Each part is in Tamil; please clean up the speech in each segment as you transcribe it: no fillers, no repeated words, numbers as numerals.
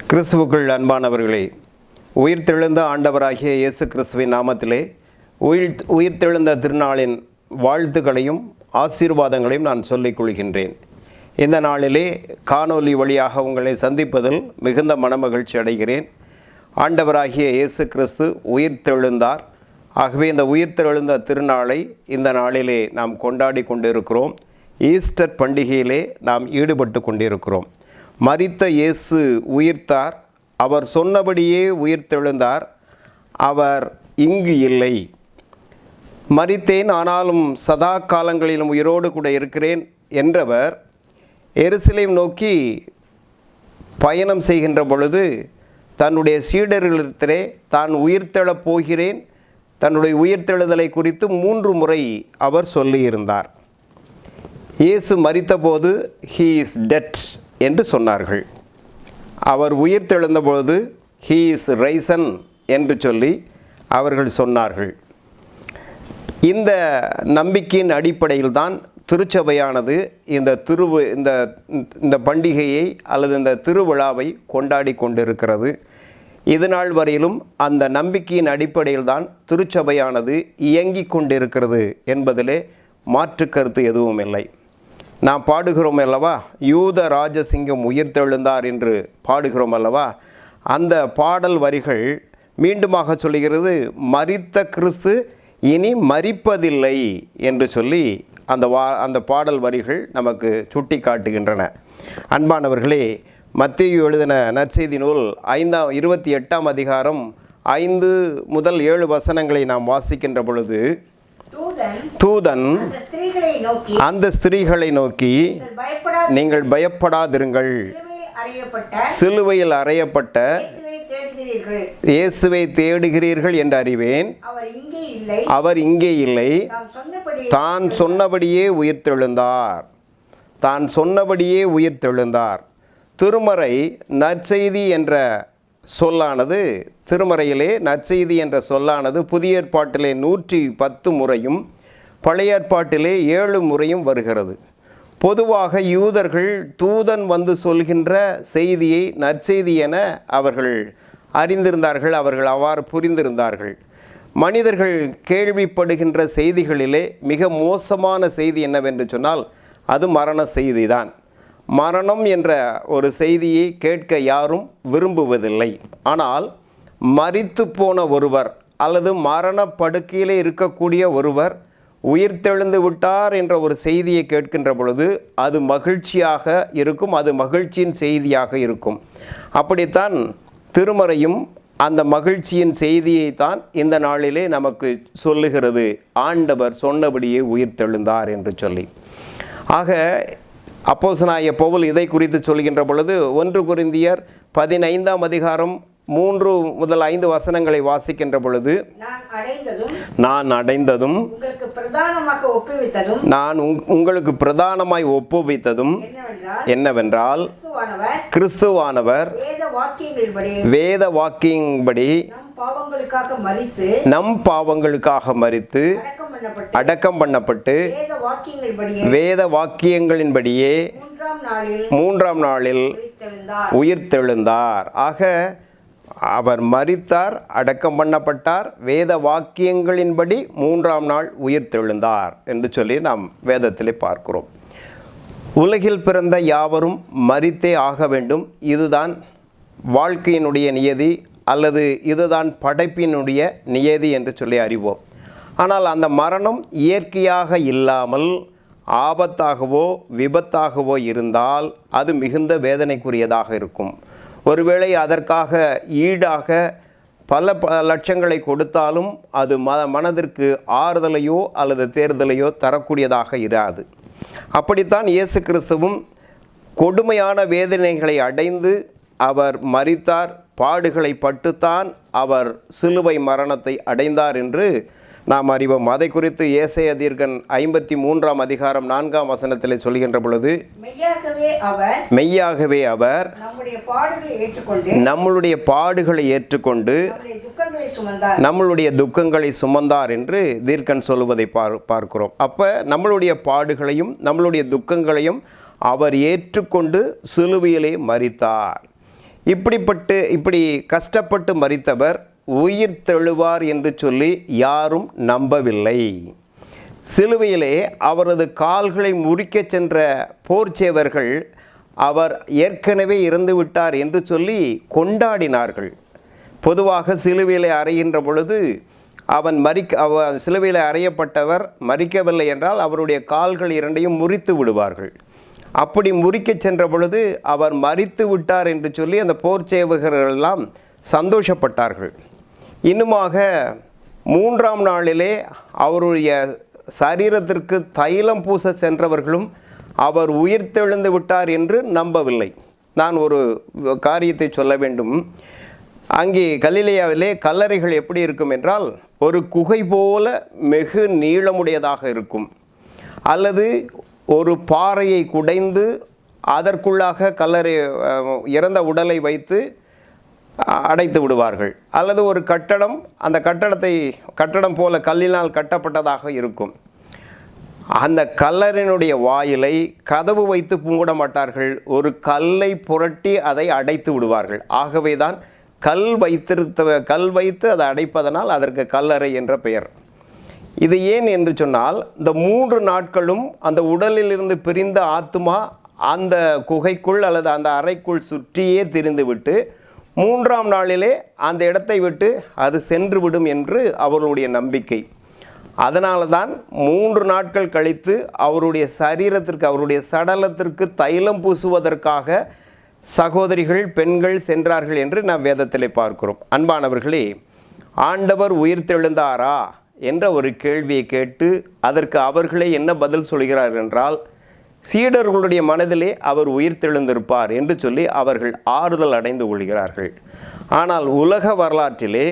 கிறிஸ்துவுக்குள் அன்பானவர்களே, உயிர்த்தெழுந்த ஆண்டவராகிய இயேசு கிறிஸ்துவின் நாமத்திலே உயிர்த்தெழுந்த திருநாளின் வாழ்த்துக்களையும் ஆசீர்வாதங்களையும் நான் சொல்லிக் கொள்கின்றேன். இந்த நாளிலே காணொலி வழியாக உங்களை சந்திப்பதில் மிகுந்த மனமகிழ்ச்சி அடைகிறேன். ஆண்டவராகிய இயேசு கிறிஸ்து உயிர்த்தெழுந்தார். ஆகவே இந்த உயிர்த்தெழுந்த திருநாளை இந்த நாளிலே நாம் கொண்டாடி கொண்டிருக்கிறோம். ஈஸ்டர் பண்டிகையிலே நாம் ஈடுபட்டு கொண்டிருக்கிறோம். மரித்த இயேசு உயிர்த்தார். அவர் சொன்னபடியே உயிர்த்தெழுந்தார். அவர் இங்கு இல்லை. மரித்தேன், ஆனாலும் சதா காலங்களிலும் உயிரோடு கூட இருக்கிறேன் என்றவர் எருசலேம் நோக்கி பயணம் செய்கின்ற பொழுது தன்னுடைய சீடர்களிடத்திலே தான் உயிர்த்தெழப் போகிறேன், தன்னுடைய உயிர்த்தெழுதலை குறித்து 3 முறை அவர் சொல்லியிருந்தார். இயேசு மரித்தபோது ஹீ இஸ் டெட் என்று சொன்னார்கள். அவர் உயிர்த்தெழுந்தபோது ஹீ இஸ் ரைசன் என்று சொல்லி அவர்கள் சொன்னார்கள். இந்த நம்பிக்கையின் அடிப்படையில் தான் திருச்சபையானது இந்த பண்டிகையை அல்லது இந்த திருவிழாவை கொண்டாடி கொண்டிருக்கிறது. இது நாள் வரையிலும் அந்த நம்பிக்கையின் அடிப்படையில் தான் திருச்சபையானது இயங்கி கொண்டிருக்கிறது என்பதிலே மாற்று கருத்து எதுவும் இல்லை. நாம் பாடுகிறோம் அல்லவா, யூத ராஜசிங்கம் உயிர்த்தெழுந்தார் என்று பாடுகிறோம் அல்லவா. அந்த பாடல் வரிகள் மீண்டுமாக சொல்லுகிறது, மரித்த கிறிஸ்து இனி மரிப்பதில்லை என்று சொல்லி அந்த பாடல் வரிகள் நமக்கு சுட்டி காட்டுகின்றன. அன்பானவர்களே, மத்தேயு எழுதின நற்செய்தி நூல் 28ஆம் அதிகாரம் 5 முதல் 7 வசனங்களை நாம் வாசிக்கின்ற பொழுது, தூதன் அந்த ஸ்திரீகளை நோக்கி நீங்கள் பயப்படாதிருங்கள், சிலுவையில் அறையப்பட்ட இயேசுவை தேடுகிறீர்கள் என்று அறிவேன். அவர் இங்கே இல்லை, தான் சொன்னபடியே உயிர்த்தெழுந்தார். திருமறை நற்செய்தி என்ற சொல்லானது, திருமறையிலே நற்செய்தி என்ற சொல்லானது புதிய ஏற்பாட்டிலே 110 முறையும் பழைய ஏற்பாட்டிலே 7 முறையும் வருகிறது. பொதுவாக யூதர்கள் தூதன் வந்து சொல்கின்ற செய்தியை நற்செய்தி என அவர்கள் அறிந்திருந்தார்கள், அவர்கள் அவ்வாறு புரிந்திருந்தார்கள். மனிதர்கள் கேள்விப்படுகின்ற செய்திகளிலே மிக மோசமான செய்தி என்னவென்று சொன்னால் அது மரண செய்தி தான். மரணம் என்ற ஒரு செய்தியை கேட்க யாரும் விரும்புவதில்லை. ஆனால் மரித்து போன ஒருவர் அல்லது மரண படுக்கையிலே இருக்கக்கூடிய ஒருவர் உயிர்த்தெழுந்து விட்டார் என்ற ஒரு செய்தியை கேட்கின்ற பொழுது அது மகிழ்ச்சியாக இருக்கும், அது மகிழ்ச்சியின் செய்தியாக இருக்கும். அப்படித்தான் திருமறையும் அந்த மகிழ்ச்சியின் செய்தியை தான் இந்த நாளிலே நமக்கு சொல்லுகிறது, ஆண்டவர் சொன்னபடியே உயிர்த்தெழுந்தார் என்று சொல்லி. ஆக அப்போஸ்தலனாகிய பவுல் இதை குறித்து சொல்கின்ற பொழுது 1 கொரிந்தியர் 15ஆம் அதிகாரம் 3 முதல் 5 வசனங்களை வாசிக்கின்ற பொழுது, நான் அடைந்ததும் நான் உங்களுக்கு பிரதானமாய் ஒப்புவித்ததும் என்னவென்றால் கிறிஸ்துவானவர் வேத வாக்கியங்களின்படி நம் பாவங்களுக்காக மரித்து அடக்கம் பண்ணப்பட்டு வேத வாக்கியங்களின்படியே 3ஆம் நாளில் உயிர்த்தெழுந்தார். ஆக அவர் மரித்தார், அடக்கம் பண்ணப்பட்டார், வேத வாக்கியங்களின்படி 3ஆம் நாள் உயிர்த்தெழுந்தார் என்று சொல்லி நாம் வேதத்திலே பார்க்கிறோம். உலகில் பிறந்த யாவரும் மரித்தே ஆக வேண்டும். இதுதான் வாழ்க்கையினுடைய நியதி அல்லது இதுதான் படைப்பினுடைய நியதி என்று சொல்லி அறிவோம். ஆனால் அந்த மரணம் இயற்கையாக இல்லாமல் ஆபத்தாகவோ விபத்தாகவோ இருந்தால் அது மிகுந்த வேதனைக்குரியதாக இருக்கும். ஒருவேளை அதற்காக ஈடாக பல லட்சங்களை கொடுத்தாலும் அது மனதிற்கு ஆறுதலையோ அல்லது தேர்தலையோ தரக்கூடியதாக இராது. அப்படித்தான் இயேசு கிறிஸ்துவும் கொடுமையான வேதனைகளை அடைந்து அவர் மரித்தார், பாடுகளை பட்டுத்தான் அவர் சிலுவை மரணத்தை அடைந்தார் என்று நாம் அறிவோம். அதை குறித்து ஏசாயா தீர்க்கன் 53ஆம் அதிகாரம் 4ஆம் வசனத்தில் சொல்கின்ற பொழுது, மெய்யாகவே அவர் நம்மளுடைய பாடுகளை ஏற்றுக்கொண்டு நம்மளுடைய துக்கங்களை சுமந்தார் என்று தீர்க்கன் சொல்லுவதை பார்க்கிறோம். அப்போ நம்மளுடைய பாடுகளையும் நம்மளுடைய துக்கங்களையும் அவர் ஏற்றுக்கொண்டு சிலுவையிலே மரித்தார். இப்படி கஷ்டப்பட்டு மரித்தவர் உயிர் தெழுவார் என்று சொல்லி யாரும் நம்பவில்லை. சிலுவையிலே அவரது கால்களை முறிக்கச் சென்ற போர்ச்சேவர்கள் அவர் ஏற்கனவே இறந்து விட்டார் என்று சொல்லி கொண்டாடினார்கள். பொதுவாக சிலுவையிலே அறைகின்ற பொழுது சிலுவையில் அறையப்பட்டவர் மரிக்கவில்லை என்றால் அவருடைய கால்கள் இரண்டையும் முறித்து விடுவார்கள். அப்படி முறிக்கச் சென்ற பொழுது அவர் மரித்து விட்டார் என்று சொல்லி அந்த போர்ச்சேவகர்கள் எல்லாம் சந்தோஷப்பட்டார்கள். இன்னுமாக 3ஆம் நாளிலே அவருடைய சரீரத்திற்கு தைலம் பூச சென்றவர்களும் அவர் உயிர்த்தெழுந்து விட்டார் என்று நம்பவில்லை. நான் ஒரு காரியத்தை சொல்ல வேண்டும். அங்கே கலிலேயாவிலே கல்லறைகள் எப்படி இருக்கும் என்றால் ஒரு குகை போல வெகு நீளமுடையதாக இருக்கும், அல்லது ஒரு பாறையை குடைந்து அதற்குள்ளாக இறந்த உடலை வைத்து அடைத்து விடுவார்கள், அல்லது ஒரு கட்டடம் அந்த கட்டடம் போல கல்லினால் கட்டப்பட்டதாக இருக்கும். அந்த கல்லறையினுடைய வாயிலை கதவு வைத்து மூட மாட்டார்கள், ஒரு கல்லை புரட்டி அதை அடைத்து விடுவார்கள். ஆகவே தான் கல் வைத்து அதை அடைப்பதனால் அதற்கு கல்லறை என்ற பெயர். இது ஏன் என்று சொன்னால், இந்த 3 நாட்களும் அந்த உடலிலிருந்து பிரிந்த ஆத்மா அந்த குகைக்குள் அல்லது அந்த அறைக்குள் சுற்றியே திரிந்துவிட்டு 3ஆம் நாளிலே அந்த இடத்தை விட்டு அது சென்று விடும் என்று அவர்களுடைய நம்பிக்கை. அதனால தான் 3 நாட்கள் கழித்து அவருடைய சரீரத்திற்கு, அவருடைய சடலத்திற்கு தைலம் பூசுவதற்காக சகோதரிகள், பெண்கள் சென்றார்கள் என்று நாம் வேதத்திலே பார்க்கிறோம். அன்பானவர்களே, ஆண்டவர் உயிர்த்தெழுந்தாரா என்ற ஒரு கேள்வியை கேட்டு அதற்கு அவர்களே என்ன பதில் சொல்கிறார் என்றால், சீடர்களுடைய மனதிலே அவர் உயிர்த்தெழுந்திருப்பார் என்று சொல்லி அவர்கள் ஆறுதல் அடைந்து கொள்கிறார்கள். ஆனால் உலக வரலாற்றிலே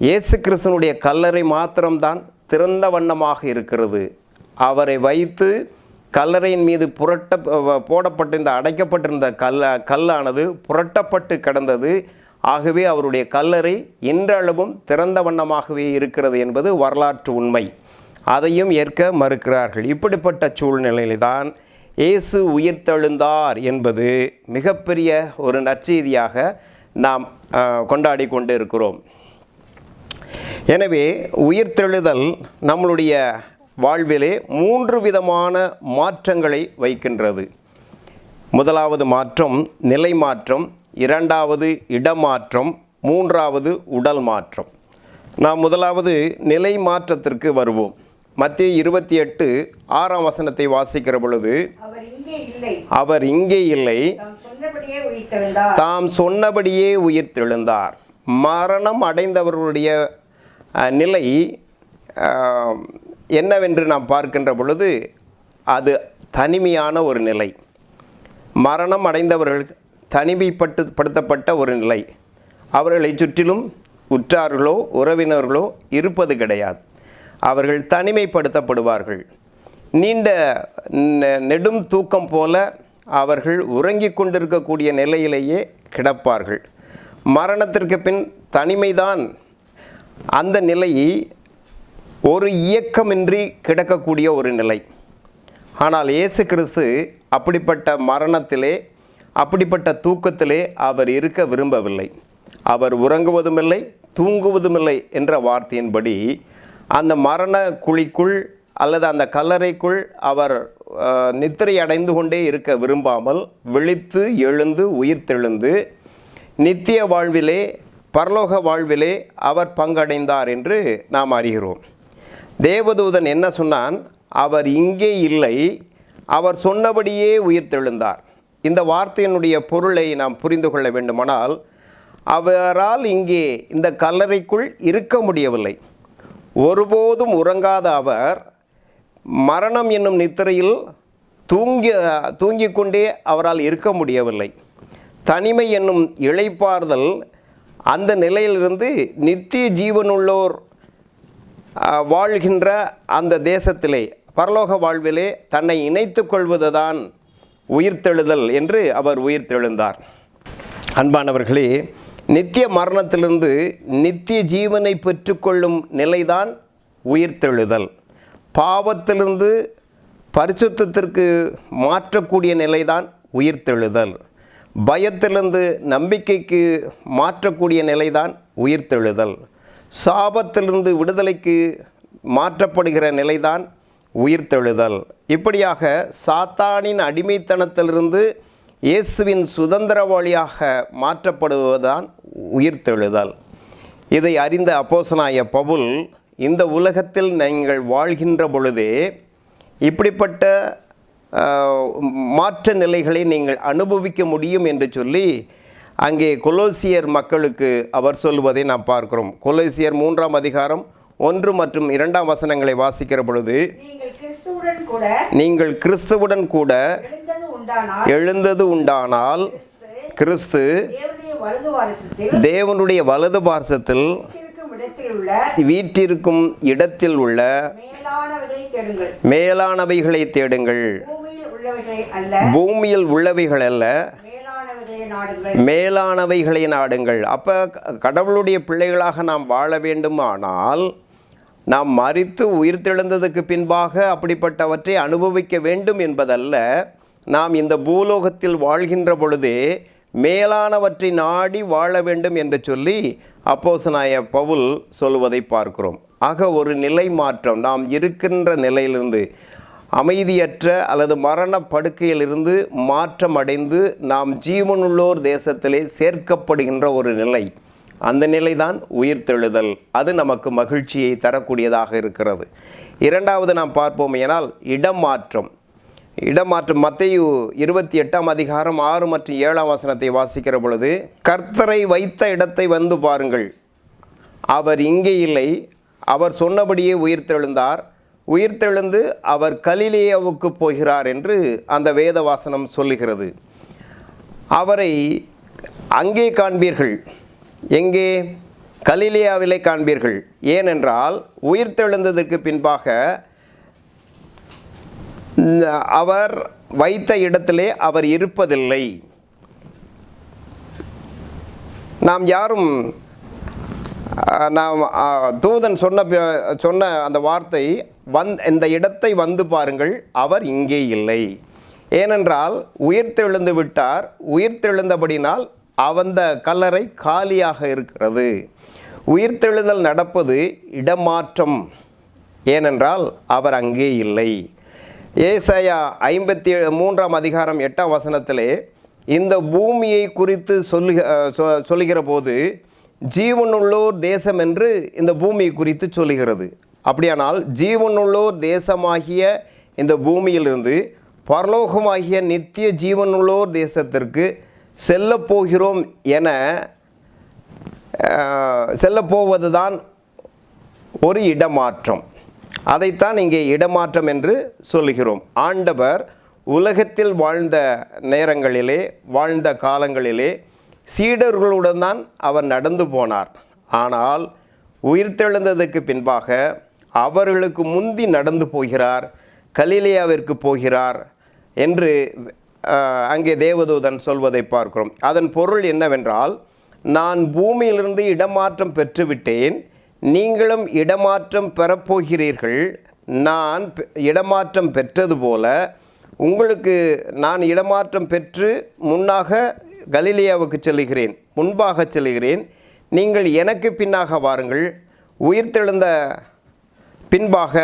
இயேசு கிறிஸ்துனுடைய கல்லறை மாத்திரம்தான் திறந்த வண்ணமாக இருக்கிறது. அவரை வைத்து கல்லறையின் மீது போடப்பட்டிருந்த அடைக்கப்பட்டிருந்த கல்லானது புரட்டப்பட்டு கிடந்தது. ஆகவே அவருடைய கல்லறை இன்றளவும் திறந்த வண்ணமாகவே இருக்கிறது என்பது வரலாற்று உண்மை. அதையும் ஏற்க மறுக்கிறார்கள். இப்படிப்பட்ட சூழ்நிலையில்தான் இயேசு உயிர்த்தெழுந்தார் என்பது மிகப்பெரிய ஒரு நற்செய்தியாக நாம் கொண்டாடி கொண்டு இருக்கிறோம். எனவே உயிர்த்தெழுதல் நம்மளுடைய வாழ்விலே 3 விதமான மாற்றங்களை வைக்கின்றது. முதலாவது மாற்றம் நிலை மாற்றம், 2வது இடமாற்றம், 3வது உடல் மாற்றம். நாம் முதலாவது நிலை மாற்றத்திற்கு வருவோம். மத்தேயு 28:6 வசனத்தை வாசிக்கிற பொழுது, அவர் இங்கே இல்லை, தாம் சொன்னபடியே உயிர்த்தெழுந்தார். மரணம் அடைந்தவர்களுடைய நிலை என்னவென்று நாம் பார்க்கின்ற பொழுது அது தனிமையான ஒரு நிலை. மரணம் அடைந்தவர்கள் தனிமைப்படுத்தப்பட்ட ஒரு நிலை. அவர்களை சுற்றிலும் உற்றார்களோ உறவினர்களோ இருப்பது கிடையாது. அவர்கள் தனிமைப்படுத்தப்படுவார்கள். நீண்ட நெடும் தூக்கம் போல அவர்கள் உறங்கிக் கொண்டிருக்கக்கூடிய நிலையிலேயே கிடப்பார்கள். மரணத்திற்கு பின் தனிமைதான் அந்த நிலையை ஒரு இயக்கமின்றி கிடக்கக்கூடிய ஒரு நிலை. ஆனால் இயேசு கிறிஸ்து அப்படிப்பட்ட மரணத்திலே, அப்படிப்பட்ட தூக்கத்திலே அவர் இருக்க விரும்பவில்லை. அவர் உறங்குவதுமில்லை, தூங்குவதுமில்லை என்ற வார்த்தையின்படி அந்த மரண குழிக்குள் அல்லது அந்த கல்லறைக்குள் அவர் நித்திரை அடைந்து கொண்டே இருக்க விரும்பாமல் விழித்து எழுந்து உயிர்த்தெழுந்து நித்திய வாழ்விலே, பரலோக வாழ்விலே அவர் பங்கடைந்தார் என்று நாம் அறிகிறோம். தேவதூதன் என்ன சொன்னான்? அவர் இங்கே இல்லை, அவர் சொன்னபடியே உயிர்த்தெழுந்தார். இந்த வார்த்தையினுடைய பொருளை நாம் புரிந்து கொள்ள வேண்டுமானால், அவரால் இங்கே இந்த கல்லறைக்குள் இருக்க முடியவில்லை. ஒருபோதும் உறங்காத அவர் மரணம் என்னும் நித்திரையில் தூங்கிக் கொண்டே அவரால் இருக்க முடியவில்லை. தனிமை என்னும் இளைப்பாறுதல், அந்த நிலையிலிருந்து நித்திய ஜீவனுள்ளோர் வாழ்கின்ற அந்த தேசத்திலே, பரலோக வாழ்விலே தன்னை இணைத்து கொள்வதுதான் உயிர்த்தெழுதல் என்று அவர் உயிர்த்தெழுந்தார். அன்பானவர்களே, நித்திய மரணத்திலிருந்து நித்திய ஜீவனை பெற்றுக்கொள்ளும் நிலைதான் உயிர்த்தெழுதல். பாவத்திலிருந்து பரிசுத்தத்திற்கு மாற்றக்கூடிய நிலைதான் உயிர்த்தெழுதல். பயத்திலிருந்து நம்பிக்கைக்கு மாற்றக்கூடிய நிலைதான் உயிர்த்தெழுதல். சாபத்திலிருந்து விடுதலைக்கு மாற்றப்படுகிற நிலைதான் உயிர்த்தெழுதல். இப்படியாக சாத்தானின் அடிமைத்தனத்திலிருந்து இயேசுவின் சுதந்திரவாளியாக மாற்றப்படுவதுதான் உயிர்த்தெழுதல். இதை அறிந்த அப்போஸ்தலனாகிய பவுல், இந்த உலகத்தில் நீங்கள் வாழ்கின்ற பொழுதே இப்படிப்பட்ட மாற்ற நிலைகளை நீங்கள் அனுபவிக்க முடியும் என்று சொல்லி அங்கே கொலோசியர் மக்களுக்கு அவர் சொல்வதை நாம் பார்க்கிறோம். கொலோசியர் 3ஆம் அதிகாரம் 1 மற்றும் 2ஆம் வசனங்களை வாசிக்கிற பொழுது, நீங்கள் கிறிஸ்துவுடன் கூட எழுந்தது உண்டானால் கிறிஸ்து தேவனுடைய வலது பார்சத்தில் வீற்றிருக்கும் இடத்தில் உள்ள மேலானவைகளை தேடுங்கள். பூமியில் உள்ளவைகள் அல்ல, மேலானவைகளை நாடுங்கள். அப்போ கடவுளுடைய பிள்ளைகளாக நாம் வாழ வேண்டுமானால் நாம் மரித்து உயிர்த்தெழுந்ததுக்கு பின்பாக அப்படிப்பட்டவற்றை அனுபவிக்க வேண்டும் என்பதல்ல. நாம் இந்த பூலோகத்தில் வாழ்கின்ற பொழுதே மேலானவற்றை நாடி வாழ வேண்டும் என்று சொல்லி அப்போஸ்தலனாகிய பவுல் சொல்வதை பார்க்கிறோம். ஆக ஒரு நிலை மாற்றம், நாம் இருக்கின்ற நிலையிலிருந்து அமைதியற்ற அல்லது மரண படுக்கையிலிருந்து மாற்றம் அடைந்து நாம் ஜீவனுள்ளோர் தேசத்திலே சேர்க்கப்படுகின்ற ஒரு நிலை, அந்த நிலைதான் உயிர்த்தெழுதல். அது நமக்கு மகிழ்ச்சியை தரக்கூடியதாக இருக்கிறது. இரண்டாவது நாம் பார்ப்போம் ஏனால் இடமாற்றம். மத்தேயு 28ஆம் அதிகாரம் 6 மற்றும் 7ஆம் வசனத்தை வாசிக்கிற பொழுது, கர்த்தரை வைத்த இடத்தை வந்து பாருங்கள், அவர் இங்கே இல்லை, அவர் சொன்னபடியே உயிர்த்தெழுந்தார், உயிர்த்தெழுந்து அவர் கலிலேயாவுக்கு போகிறார் என்று அந்த வேத வாசனம் சொல்லுகிறது. அவரை அங்கே காண்பீர்கள். எங்கே? கலிலேயாவிலே காண்பீர்கள். ஏனென்றால் உயிர்த்தெழுந்ததற்கு பின்பாக அவர் வைத்த இடத்திலே அவர் இருப்பதில்லை. நாம் யாரும் நாம் தூதன் சொன்ன அந்த வார்த்தை, இந்த இடத்தை வந்து பாருங்கள், அவர் இங்கே இல்லை. ஏனென்றால் உயிர்த்தெழுந்து விட்டார். உயிர்த்தெழுந்தபடினால் அந்த கல்லறை காலியாக இருக்கிறது. உயிர்த்தெழுதல் நடப்பது இடமாற்றம். ஏனென்றால் அவர் அங்கே இல்லை. ஏசாயா 53ஆம் அதிகாரம் 8ஆம் வசனத்திலே இந்த பூமியை குறித்து சொல்லுகிற போது ஜீவனுள்ளோர் தேசம் என்று இந்த பூமியை குறித்து சொல்லுகிறது. அப்படியானால் ஜீவனுள்ளோர் தேசமாகிய இந்த பூமியிலிருந்து பரலோகமாகிய நித்திய ஜீவனுள்ளோர் தேசத்திற்கு செல்லப்போகிறோம் என செல்லப்போவதுதான் ஒரு இடமாற்றம். அதைத்தான் இங்கே இடமாற்றம் என்று சொல்லுகிறோம். ஆண்டவர் உலகத்தில் வாழ்ந்த நேரங்களிலே, வாழ்ந்த காலங்களிலே சீடர்களுடன் தான் அவர் நடந்து போனார். ஆனால் உயிர்த்தெழுந்ததுக்கு பின்பாக அவர்களுக்கு முந்தி நடந்து போகிறார், கலிலேயாவிற்கு போகிறார் என்று அங்கே தேவதூதன் சொல்வதை பார்க்கிறோம். அதன் பொருள் என்னவென்றால், நான் பூமியிலிருந்து இடமாற்றம் பெற்றுவிட்டேன், நீங்களும் இடமாற்றம் பெறப்போகிறீர்கள். நான் இடமாற்றம் பெற்றது போல உங்களுக்கு நான் இடமாற்றம் பெற்று முன்னாக கலிலேயாவுக்கு செல்கிறேன், முன்பாக செல்கிறேன், நீங்கள் எனக்கு பின்னாக வாருங்கள், உயிர்த்தெழுந்த பின்பாக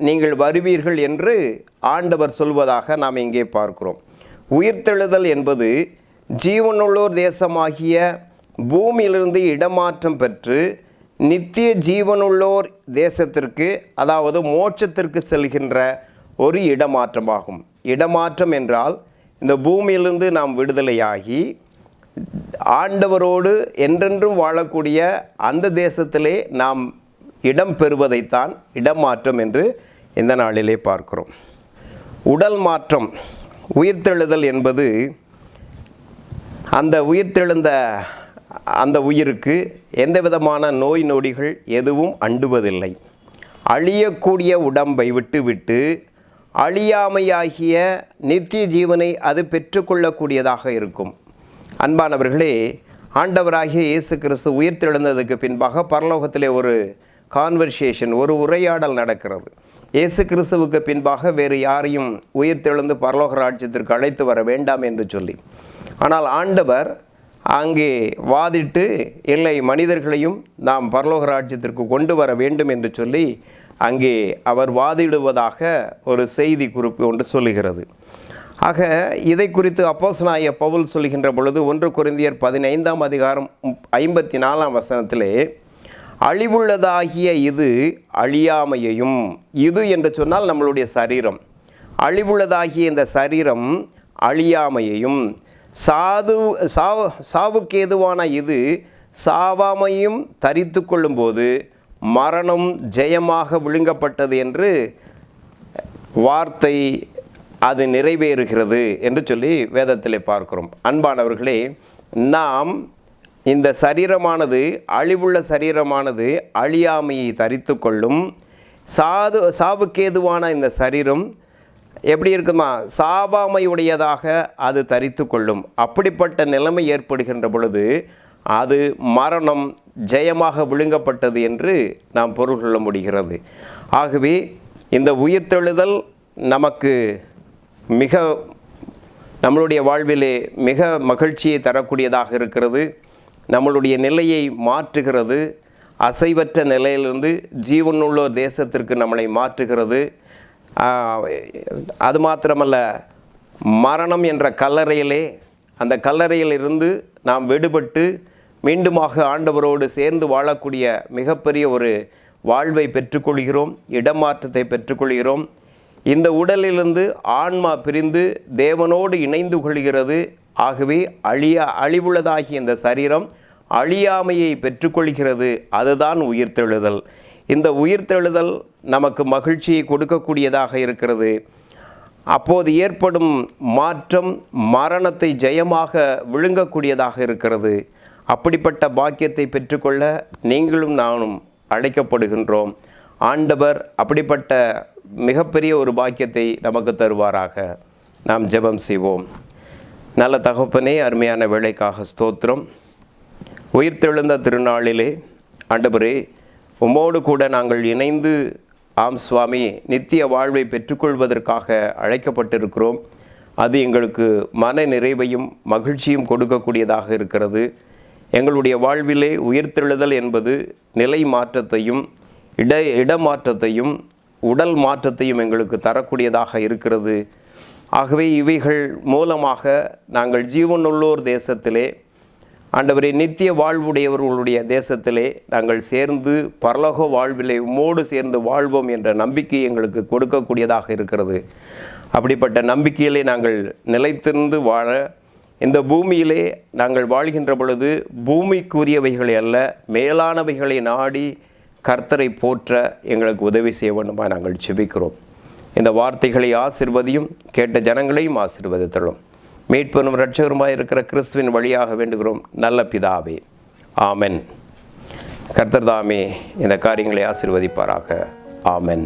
நீங்கள் வருவீர்கள் என்று ஆண்டவர் சொல்வதாக நாம் இங்கே பார்க்கிறோம். உயிர்த்தெழுதல் என்பது ஜீவனுள்ளோர் தேசமாகிய பூமியிலிருந்து இடமாற்றம் பெற்று நித்திய ஜீவனுள்ளோர் தேசத்திற்கு, அதாவது மோட்சத்திற்கு செல்கின்ற ஒரு இடமாற்றமாகும். இடமாற்றம் என்றால் இந்த பூமியிலிருந்து நாம் விடுதலையாகி ஆண்டவரோடு என்றென்றும் வாழக்கூடிய அந்த தேசத்திலே நாம் இடம் பெறுவதைத்தான் இடமாற்றம் என்று இந்த நாளிலே பார்க்கிறோம். உடல் மாற்றம். உயிர்த்தெழுதல் என்பது அந்த உயிர்த்தெழுந்த அந்த உயிருக்கு எந்த விதமான நோய் நொடிகள் எதுவும் அண்டுவதில்லை. அழியக்கூடிய உடம்பை விட்டு அழியாமையாகிய நித்திய ஜீவனை அது பெற்றுக்கொள்ளக்கூடியதாக இருக்கும். அன்பானவர்களே, ஆண்டவராகிய இயேசு கிறிஸ்து உயிர்த்தெழுந்ததுக்கு பின்பாக பரலோகத்திலே ஒரு கான்வர்சேஷன், ஒரு உரையாடல் நடக்கிறது. இயேசு கிறிஸ்துவுக்கு பின்பாக வேறு யாரையும் உயிர்த்தெழுந்து பரலோக ராஜ்யத்திற்கு அழைத்து வர வேண்டாம் என்று சொல்லி. ஆனால் ஆண்டவர் அங்கே வாதிட்டு இல்லை, மனிதர்களையும் நாம் பரலோக ராஜ்யத்திற்கு கொண்டு வர வேண்டும் என்று சொல்லி அங்கே அவர் வாதிடுவதாக ஒரு செய்தி குறிப்பு ஒன்று சொல்லுகிறது. ஆக இதை குறித்து அப்போஸ்தலனாகிய பவுல் சொல்கின்ற பொழுது 1 கொரிந்தியர் 15ஆம் அதிகாரம் 54ஆம் வசனத்திலே, அழிவுள்ளதாகிய இது அழியாமையையும், இது என்று சொன்னால் நம்மளுடைய சரீரம், அழிவுள்ளதாகிய இந்த சரீரம் அழியாமையையும், சாவுக்கு ஏதுவான இது சாவாமையும் தரித்து கொள்ளும்போது மரணம் ஜெயமாக விழுங்கப்பட்டது என்று வார்த்தை அது நிறைவேறுகிறது என்று சொல்லி வேதத்திலே பார்க்கிறோம். அன்பானவர்களே, நாம் இந்த சரீரமானது, அழிவுள்ள சரீரமானது அழியாமையை தரித்து கொள்ளும். சாவுக்கேதுவான இந்த சரீரம் எப்படி இருக்குமா, சாவாமையுடையதாக அது தரித்து கொள்ளும். அப்படிப்பட்ட நிலைமை ஏற்படுகின்ற பொழுது அது மரணம் ஜெயமாக விழுங்கப்பட்டது என்று நாம் பொருள் கொள்ள முடிகிறது. ஆகவே இந்த உயிர்த்தெழுதல் நமக்கு நம்மளுடைய வாழ்விலே மிக மகிழ்ச்சியை தரக்கூடியதாக இருக்கிறது. நம்மளுடைய நிலையை மாற்றுகிறது. அசைவற்ற நிலையிலிருந்து ஜீவனுள்ள தேசத்திற்கு நம்மளை மாற்றுகிறது. அது மாத்திரமல்ல, மரணம் என்ற கல்லறையிலே, அந்த கல்லறையிலிருந்து நாம் விடுபட்டு மீண்டுமாக ஆண்டவரோடு சேர்ந்து வாழக்கூடிய மிகப்பெரிய ஒரு வாழ்வை பெற்றுக்கொள்கிறோம், இடமாற்றத்தை பெற்றுக்கொள்கிறோம். இந்த உடலிலிருந்து ஆன்மா பிரிந்து தேவனோடு இணைந்து கொள்கிறது. ஆகவே அழிவுள்ளதாகிய இந்த சரீரம் அழியாமையை பெற்றுக்கொள்கிறது. அதுதான் உயிர்த்தெழுதல். இந்த உயிர்த்தெழுதல் நமக்கு மகிழ்ச்சியை கொடுக்கக்கூடியதாக இருக்கிறது. அப்போது ஏற்படும் மாற்றம் மரணத்தை ஜெயமாக விழுங்கக்கூடியதாக இருக்கிறது. அப்படிப்பட்ட பாக்கியத்தை பெற்றுக்கொள்ள நீங்களும் நானும் அழைக்கப்படுகின்றோம். ஆண்டவர் அப்படிப்பட்ட மிகப்பெரிய ஒரு பாக்கியத்தை நமக்கு தருவாராக. நாம் ஜெபம் செய்வோம். நல்ல தகப்பனே, அருமையான வேளைக்காக ஸ்தோத்திரம். உயிர்த்தெழுந்த திருநாளிலே ஆண்டவரே, உம்மோடு கூட நாங்கள் இணைந்து சுவாமி நித்திய வாழ்வை பெற்றுக்கொள்வதற்காக அழைக்கப்பட்டிருக்கிறோம். அது எங்களுக்கு மன நிறைவையும் மகிழ்ச்சியும் கொடுக்கக்கூடியதாக இருக்கிறது. எங்களுடைய வாழ்விலே உயிர்த்தெழுதல் என்பது நிலை மாற்றத்தையும் இடமாற்றத்தையும் உடல் மாற்றத்தையும் எங்களுக்கு தரக்கூடியதாக இருக்கிறது. ஆகவே இவைகள் மூலமாக நாங்கள் ஜீவனுள்ளோர் தேசத்திலே, ஆண்டவரே, நித்திய வாழ்வுடையவர்களுடைய தேசத்திலே நாங்கள் சேர்ந்து பரலோக வாழ்விலே உம்மோடு சேர்ந்து வாழ்வோம் என்ற நம்பிக்கை எங்களுக்கு கொடுக்கக்கூடியதாக இருக்கிறது. அப்படிப்பட்ட நம்பிக்கையிலே நாங்கள் நிலைத்திருந்து வாழ, இந்த பூமியிலே நாங்கள் வாழ்கின்ற பொழுது பூமிக்குரியவைகளை அல்ல, மேலானவைகளை நாடி கர்த்தரை போற்ற எங்களுக்கு உதவி செய்ய வேண்டுமா நாங்கள் ஜெபிக்கிறோம். இந்த வார்த்தைகளை ஆசீர்வதியும், கேட்ட ஜனங்களையும் ஆசீர்வதித்தலும். மீட்பனும் இரட்சகருமாய் இருக்கிற கிறிஸ்துவின் வழியாக வேண்டுகிறோம் நல்ல பிதாவே, ஆமென். கர்த்தர் தாமே இந்த காரியங்களை ஆசீர்வதிப்பாராக. ஆமென்.